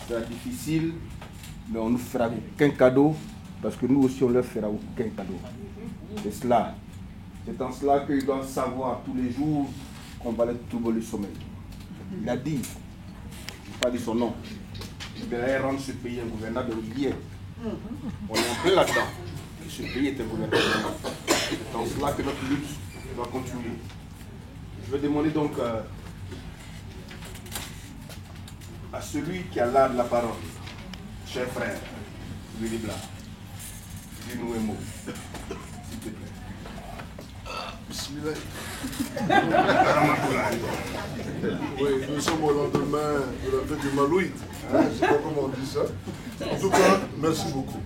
sera difficile, mais on ne fera aucun cadeau, parce que nous aussi on ne leur fera aucun cadeau. C'est cela. C'est en cela qu'ils doivent savoir tous les jours qu'on va leur trouver le sommeil. Il a dit, je n'ai pas dit son nom, il devrait rendre ce pays un gouvernement de hier. On est en plein là-dedans. Et ce pays est un gouvernement. C'est en cela que notre lutte doit continuer. Je vais demander donc à celui qui a l'art de la parole, cher frère, Willy Blanc, dis-nous un mot, s'il te plaît. Bismillah. Oui, nous sommes au lendemain de la fête du Malouid. Je ne sais pas comment on dit ça. En tout cas, merci beaucoup.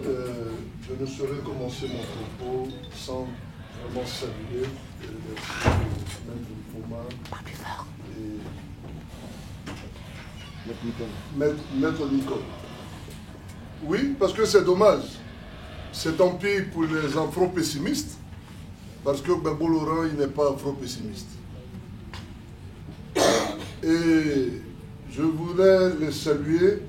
Je ne saurais commencer mon propos sans vraiment saluer et remercier Maître Foma et Maître Nicole. Oui, parce que c'est dommage. C'est tant pis pour les afro-pessimistes, parce que Gbagbo Laurent, il n'est pas afro-pessimiste. Et je voulais les saluer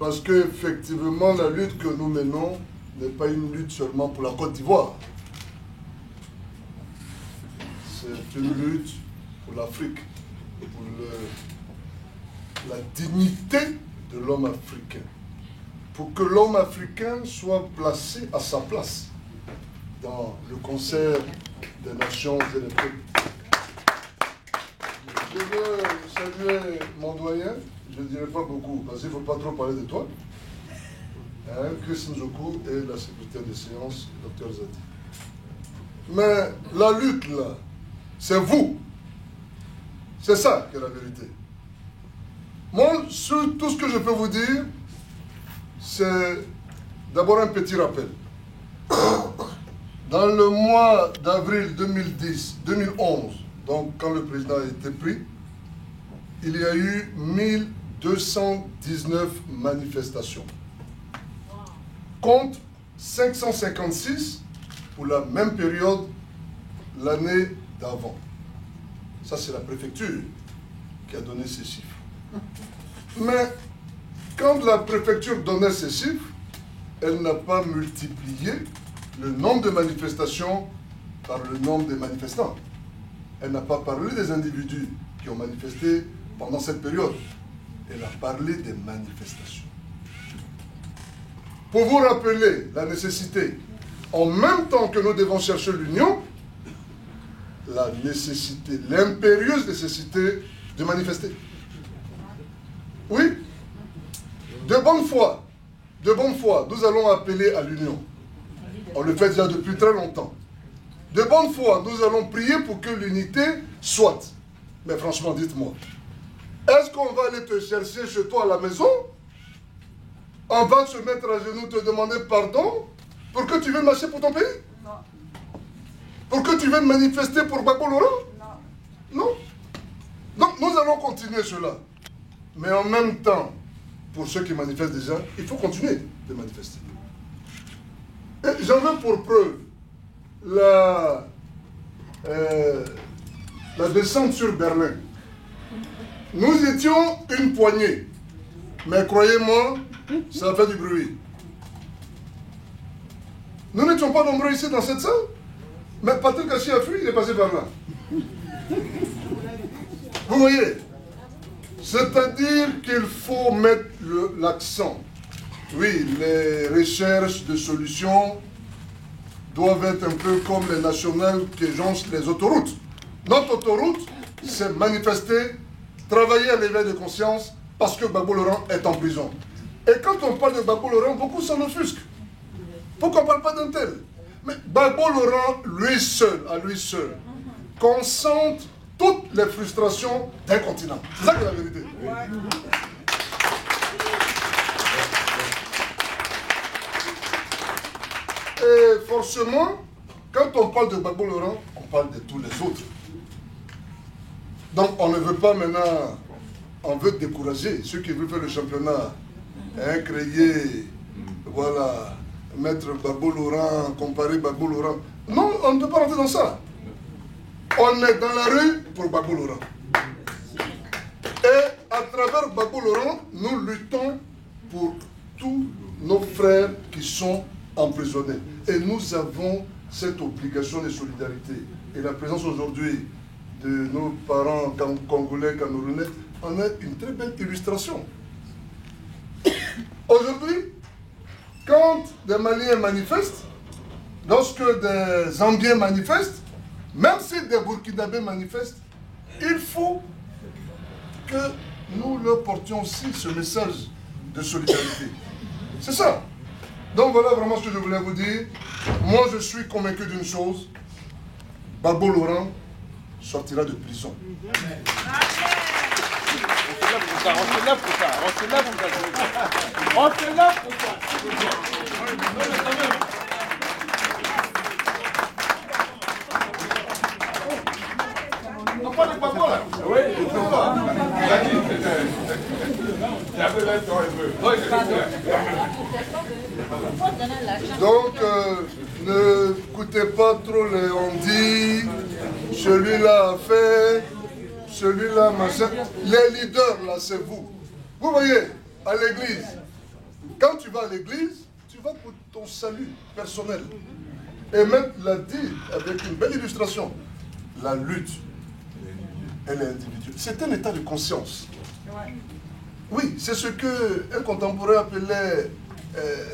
parce qu'effectivement, la lutte que nous menons n'est pas une lutte seulement pour la Côte d'Ivoire. C'est une lutte pour l'Afrique, pour la dignité de l'homme africain. Pour que l'homme africain soit placé à sa place dans le concert des nations et des peuples. Je veux saluer mon doyen, je ne dirai pas beaucoup, parce qu'il ne faut pas trop parler de toi, Chris Njoku et la secrétaire des séances, Dr Zadi. Mais la lutte, là, c'est vous. C'est ça qui est la vérité. Moi, sur tout ce que je peux vous dire, c'est d'abord un petit rappel. Dans le mois d'avril 2011, donc quand le président a été pris, il y a eu 1219 manifestations. Contre 556 pour la même période l'année d'avant. Ça, c'est la préfecture qui a donné ces chiffres. Mais quand la préfecture donnait ces chiffres, elle n'a pas multiplié le nombre de manifestations par le nombre de manifestants. Elle n'a pas parlé des individus qui ont manifesté pendant cette période. Elle a parlé des manifestations. Pour vous rappeler la nécessité, en même temps que nous devons chercher l'union, la nécessité, l'impérieuse nécessité de manifester. Oui, de bonne foi, nous allons appeler à l'union. On le fait déjà depuis très longtemps. De bonne foi, nous allons prier pour que l'unité soit. Mais franchement, dites-moi, est-ce qu'on va aller te chercher chez toi à la maison? On va se mettre à genoux, te demander pardon pour que tu viennes marcher pour ton pays? Non. Pour que tu viennes manifester pour Gbagbo Laurent? Non. Non. Donc nous allons continuer cela. Mais en même temps, pour ceux qui manifestent déjà, il faut continuer de manifester. Et j'en veux pour preuve la descente sur Berlin. Nous étions une poignée. Mais croyez-moi, ça a fait du bruit. Nous n'étions pas nombreux ici dans cette salle. Mais Patrick Kachi a fui, il est passé par là. Vous voyez? C'est-à-dire qu'il faut mettre l'accent. Oui, les recherches de solutions doivent être un peu comme les nationales qui joncent les autoroutes. Notre autoroute, c'est manifester, travailler à l'éveil de conscience parce que Gbagbo Laurent est en prison. Et quand on parle de Gbagbo Laurent, beaucoup s'en offusquent. Pourquoi on ne parle pas d'un tel? Mais Gbagbo Laurent, lui seul, à lui seul, concentre toutes les frustrations d'un continent. C'est ça qui est la vérité. Et forcément, quand on parle de Gbagbo Laurent, on parle de tous les autres. Donc on ne veut pas maintenant, on veut décourager ceux qui veulent faire le championnat, créer, voilà, mettre Gbagbo Laurent, comparer Gbagbo Laurent. Non, on ne peut pas rentrer dans ça. On est dans la rue pour Gbagbo Laurent. Et travers Gbagbo Laurent, nous luttons pour tous nos frères qui sont emprisonnés. Et nous avons cette obligation de solidarité. Et la présence aujourd'hui de nos parents congolais, camerounais, en est une très belle illustration. Aujourd'hui, quand des Maliens manifestent, lorsque des Zambiens manifestent, même si des Burkinabés manifestent, il faut que nous leur portions aussi ce message de solidarité. C'est ça. Donc voilà vraiment ce que je voulais vous dire. Moi, je suis convaincu d'une chose. Gbagbo Laurent sortira de prison. On se lève pour ça. On parle de Gbagbo là. Oui, je peux pas. Donc, n'écoutez pas trop les on-dit, celui-là a fait, celui-là machin. Les leaders, là, c'est vous. Vous voyez, à l'église, quand tu vas à l'église, tu vas pour ton salut personnel. Et même l'a dit avec une belle illustration, la lutte, elle est individuelle. C'est un état de conscience. Oui, c'est ce qu'un contemporain appelait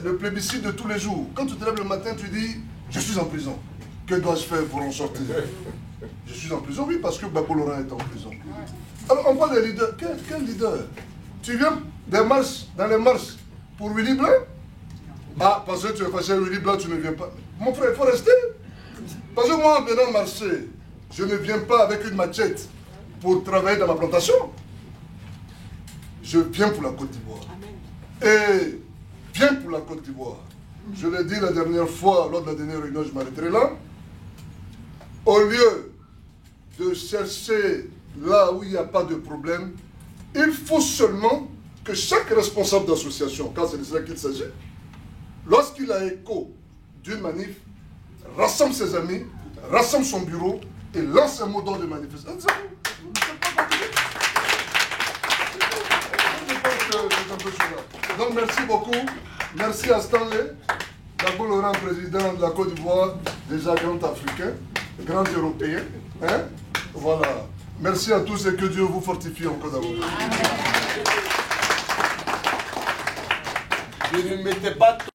le plébiscite de tous les jours. Quand tu te lèves le matin, tu dis, je suis en prison. Que dois-je faire pour en sortir? Je suis en prison, oui, parce que Gbagbo Laurent est en prison. Alors, on parle des leaders. Quel leader? Tu viens des marches, dans les marches pour Willy Blanc? Ah, parce que tu es fâché Willy Blanc, tu ne viens pas. Mon frère, il faut rester. Parce que moi, en venant marcher, je ne viens pas avec une machette pour travailler dans ma plantation. Je viens pour la Côte d'Ivoire. Et bien pour la Côte d'Ivoire. Je l'ai dit la dernière fois, lors de la dernière réunion, je m'arrêterai là. Au lieu de chercher là où il n'y a pas de problème, il faut seulement que chaque responsable d'association, quand c'est de cela qu'il s'agit, lorsqu'il a écho d'une manif, rassemble ses amis, rassemble son bureau et lance un mot d'ordre de manifestation. Donc merci beaucoup. Merci à Stanley, Gbagbo Laurent, président de la Côte d'Ivoire, déjà grand africain, grand européen. Hein? Voilà. Merci à tous et que Dieu vous fortifie encore davantage. Je ne mettais pas